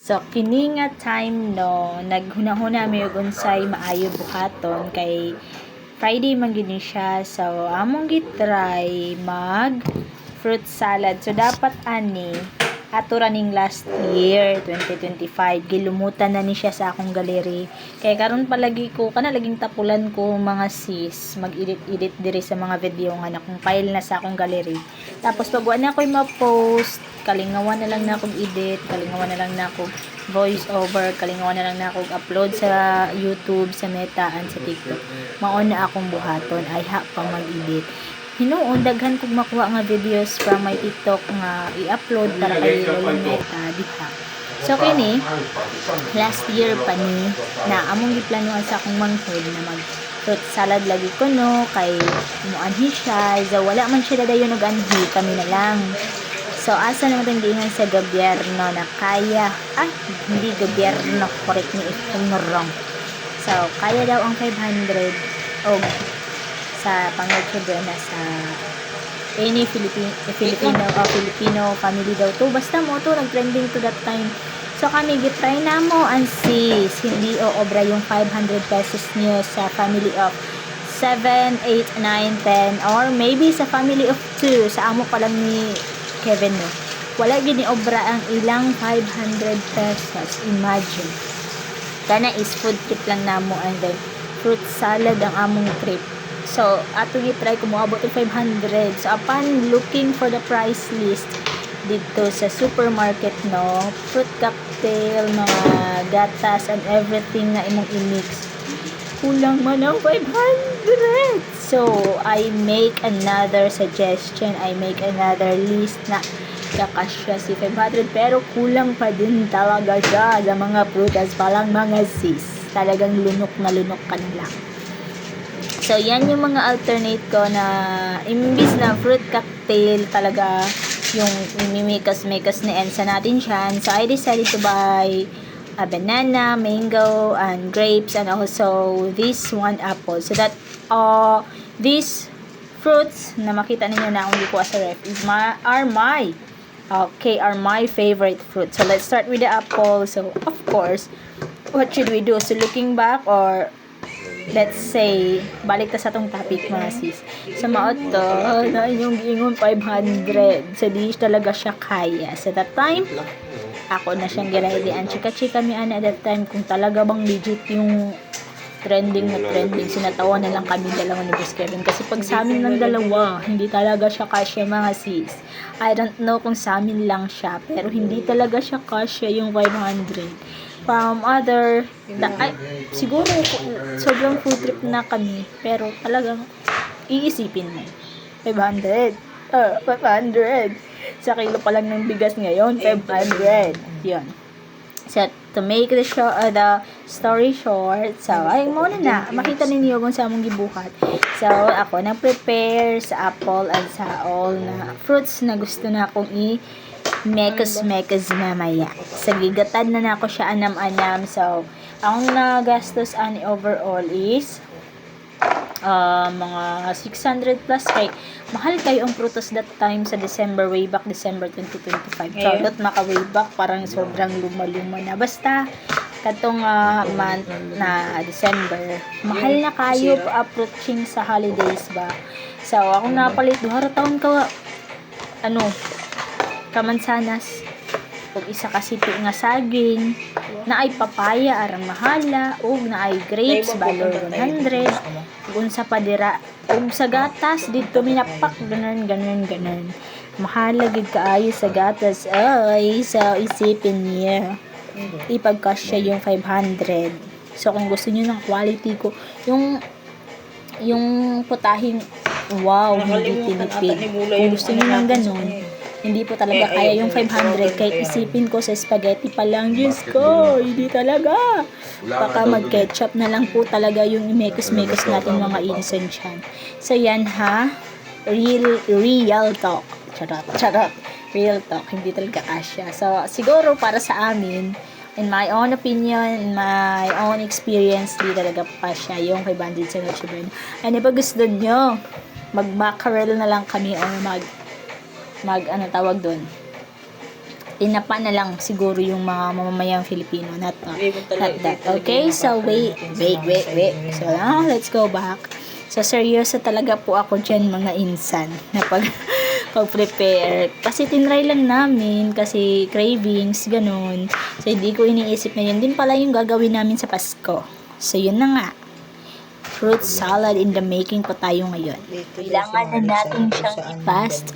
So, kini nga time no, naghunahuna mi og unsay maayo buhaton kay Friday man gid ni siya. So, among gitry mag fruit salad. So, dapat ani ato raning last year 2025 gilumutan na ni siya sa akong galeri kay karon palagi ko kana laging tapulan ko mga sis mag-edit diri sa mga video nga nakong file na sa akong galeri. Tapos pag wala na ako'y ma-post, kalingawan na lang na akong edit, kalingawan na lang na akong voice over, kalingawan na lang na akong upload sa YouTube, sa Meta, and sa TikTok. Maon na akong buhaton, ay ha pa mag-edit. Hinuon, daghan kong makuha nga videos from my TikTok nga i-upload para kay Lola Meta, diha. So, kini, last year pa ni, na among giplanuhan sa akong manghod na mag fruit salad lagi ko no, kay muanhi siya, so wala man siya dadayon og anhi, kami na lang. So, asa naman itong giingan sa gobyerno na kaya, hindi gobyerno, correct me if I'm wrong. So, kaya daw ang 500 o sa pangagsudo na sa any Filipino family daw to. Basta mo to, nag-trending to that time. So, kami gitry na mo ang sis, hindi o obra yung 500 pesos niyo sa family of 7, 8, 9, 10, or maybe sa family of 2, sa amo pa lang ni Kevin, no? Wala gini obra ang ilang 500 pesos. Imagine. Kana is food trip lang namo and then fruit salad ang among trip. So, ato gitry kung moabot ng 500. So, upon looking for the price list dito sa supermarket, no, fruit cocktail, mga gatas, and everything na imong i-mix, kulang man ang 500. So, I make another suggestion. I make another list na kakasya si 500. Pero kulang pa din talaga siya sa mga prutas palang mga sis. Talagang lunok na lunok ka na lang. So, yan yung mga alternate ko na imbis na fruit cocktail talaga yung mimikas-mikas na ensa natin siya. So, I decided to buy a banana, mango, and grapes, and also this one apple. So that these fruits na makita ninyo na akong gikuha sa ref are my favorite fruit. So let's start with the apple. So of course, what should we do? So looking back, or let's say balik ta sa tong topic mga sis. Sa maot to na yung giingon 500. So di talaga siya kaya. So that time ako na siyang giraidian. Chika-chika mi ana at that time kung talaga bang legit yung trending na trending. Sinatawa na lang kami dalawa ni Boss Kevin. Kasi pag sa amin lang dalawa, hindi talaga siya kasya mga sis. I don't know kung sa amin lang siya. Pero hindi talaga siya kasya yung 500. From other, siguro sobrang food trip na kami. Pero talagang iisipin mo. 500. 500. Sa kilo pa lang ng bigas ngayon, 500. Yun. So, to make the story short, so, ay, muna na. Makita ninyo kung sa among gibuhat. So, ako nag-prepare sa apple at sa all na fruits na gusto na akong mekos mamaya. So, gigatan na ako siya anam-anam. So, ang nagastos ani overall is mga 600 plus kay mahal kayo ang prutas that time sa December, way back December 2025. Charot, maka-way back, parang sobrang luma-luma na. Basta, katong month na December, mahal na kayo approaching sa holidays ba. So, akong napalit, 2 taon ka, kamansanas, o isa kasiti nga saging, na ay papaya, arang mahala, o na ay grapes, valor 100, kung sa padira, kung sa gatas, dito minapak, ganun. Mahala gid kaayo sa gatas, ay, so isipin niya, ipagkasya yung 500. So, kung gusto niyo ng quality ko, yung putahing, wow, hindi tinipid. Kung gusto niyo ng ganun, hindi po talaga kaya yung 500. Kahit isipin ko sa spaghetti pa lang, Diyos ko, hindi talaga. Baka mag-ketchup na lang po talaga yung imekos-mekos natin mga innocent yan. So, yan ha. Real talk. Charot. Real talk. Hindi talaga kasya. So, siguro para sa amin, in my own opinion, in my own experience, di talaga kasya yung 500 sa Noche Buena. And if gusto nyo, mag-mackerel na lang kami or tawag doon, Tinapa na lang siguro yung mga mamamayang Filipino, not that. Okay, so wait. So now, let's go back. So, seryoso talaga po ako dyan, mga insan, na pag-prepare. Kasi tinry lang namin, kasi cravings, ganun. So, hindi ko iniisip na yun din pala yung gagawin namin sa Pasko. So, yun na nga. Fruit salad in the making pa tayo ngayon. Kailangan na natin siyang i-fast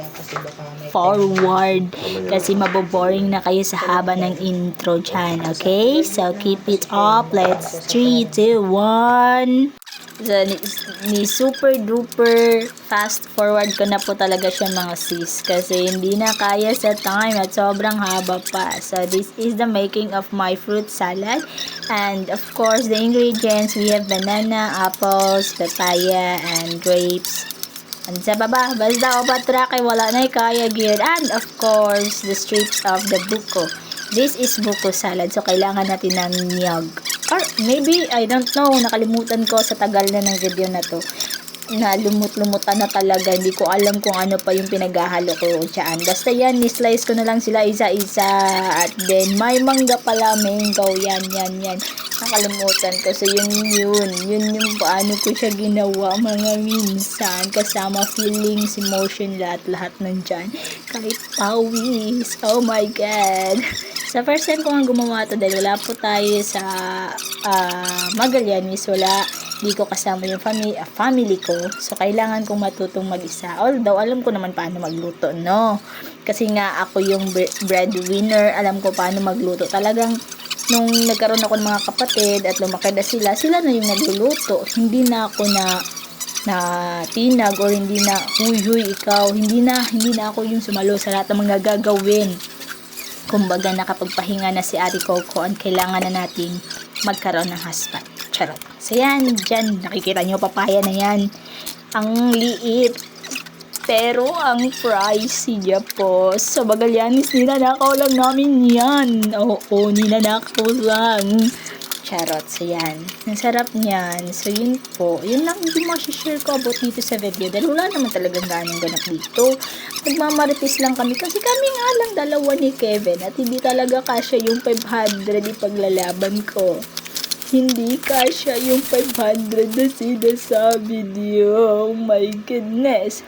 forward kasi maboboring na kayo sa haba ng intro dyan. Okay? So, keep it up. Let's 3, 2, 1. So, ni super duper fast forward ko na po talaga siya, mga sis, kasi hindi na kaya sa time at sobrang haba pa. So this is the making of my fruit salad, and of course the ingredients, we have banana, apples, papaya, and grapes. And sa baba, basta o patrake, wala na kaya gear. And of course the strips of the buko. This is buko salad, so kailangan natin ng niyog. Or maybe, I don't know, nakalimutan ko sa tagal na ng video na to. Na lumut-lumutan na talaga, hindi ko alam kung ano pa yung pinaghahalo ko dyan. Basta yan, ni-slice ko na lang sila isa-isa. At then, may mangga pala, mango, yan. Nakalimutan ko. So, yun yung paano ko siya ginawa, mga minsan. Kasama feelings, emotion, lahat nandyan. Kahit pawis. Oh my God. Sa first time ko nga gumawa ito dahil wala po tayo sa Magallanes, hindi ko kasama yung family ko. So, kailangan kong matutong mag-isa. Although, alam ko naman paano magluto, no? Kasi nga, ako yung breadwinner, alam ko paano magluto. Talagang, nung nagkaroon ako ng mga kapatid at lumaki na sila na yung nagluluto. Hindi na ako na tinag or hindi na, huy, ikaw. Hindi na ako yung sumalo sa lahat ng mga gagawin. Kumbaga, nakapagpahinga na si Ate Coco at kailangan na natin magkaroon ng husband. Charot. So, yan. Dyan. Nakikita nyo, papaya na yan. Ang liit. Pero, ang pricey niya po. Sa Magallanes, ninanakaw lang namin yan. Oo, ninanakaw lang. Charot. So, yan. Ang sarap niyan. So, yun po. Yun lang yung share ko about dito sa video. Dahil wala naman talagang ganong ganap dito. Nagmamarites lang kami. Kasi kami nga lang dalawa ni Kevin. At hindi talaga kasya yung 500 ipaglalaban ko. Hindi kasya yung 500 na sinasabi niyo. Oh my goodness.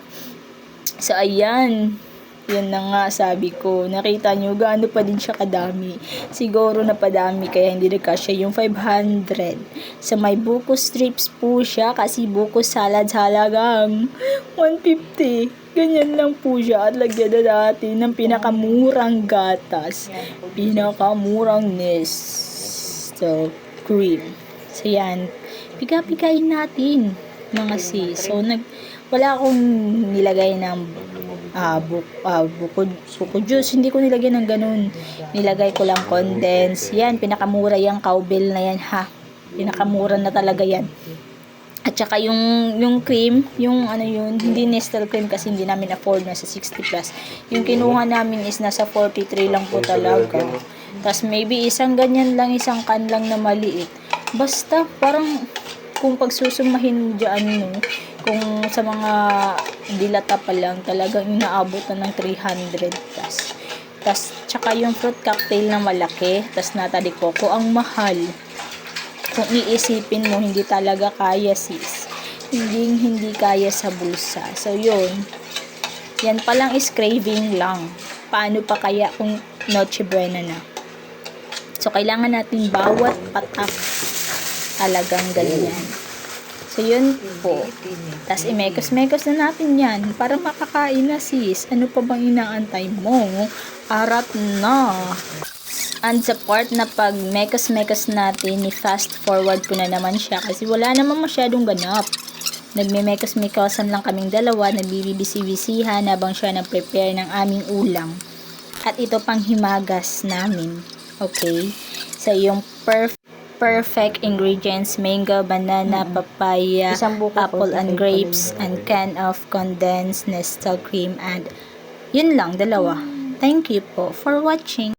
So, ayan. Yan na nga, sabi ko. Nakita nyo, gaano pa din siya kadami. Siguro na padami, kaya hindi nagkasya yung 500. So, may buko strips po siya, kasi buko salad halagang 150. Ganyan lang po siya. At lagyan na natin ng pinakamurang gatas. Pinakamurang Nestle cream. So, yan. Pika-pikain natin, mga sis. So, wala akong nilagay ng buko juice. Hindi ko nilagay ng ganun. Nilagay ko lang condensed. Yan, pinakamura yung cowbell na yan, ha. Pinakamura na talaga yan. At saka yung cream, yung ano yun, hindi Nestle cream kasi hindi namin afford na sa 60 plus. Yung kinuha namin is nasa 43 lang po talaga. Tapos maybe isang ganyan lang, isang can lang na maliit. Basta parang kung pagsusumahin dyan, no, kung sa mga dilata pa lang, talagang inaabot na ng 300 plus. Tapos, tsaka yung fruit cocktail na malaki, tapos nata de coco, ang mahal. Kung iisipin mo, hindi talaga kaya, sis. Hindi kaya sa bulsa. So, yun. Yan palang is craving lang. Paano pa kaya kung Noche Buena na? So, kailangan natin bawat patak talagang ganyan. So, yun po. Tapos, imekos-mekos na natin yan para makakain na, sis. Ano pa bang inaantay mo? Arat na. And sa part na pag mekos-mekos natin, ni-fast forward ko na naman siya kasi wala naman masyadong ganap. Nagme-mekos-mekosan lang kaming dalawa, nagbibisi-bisihan habang siya nag-prepare ng aming ulam. At ito pang himagas namin. Okay? So, yung perfect ingredients, mango, banana, papaya, apple and grapes, and can of condensed Nestle cream, and yun lang, dalawa. Thank you po for watching.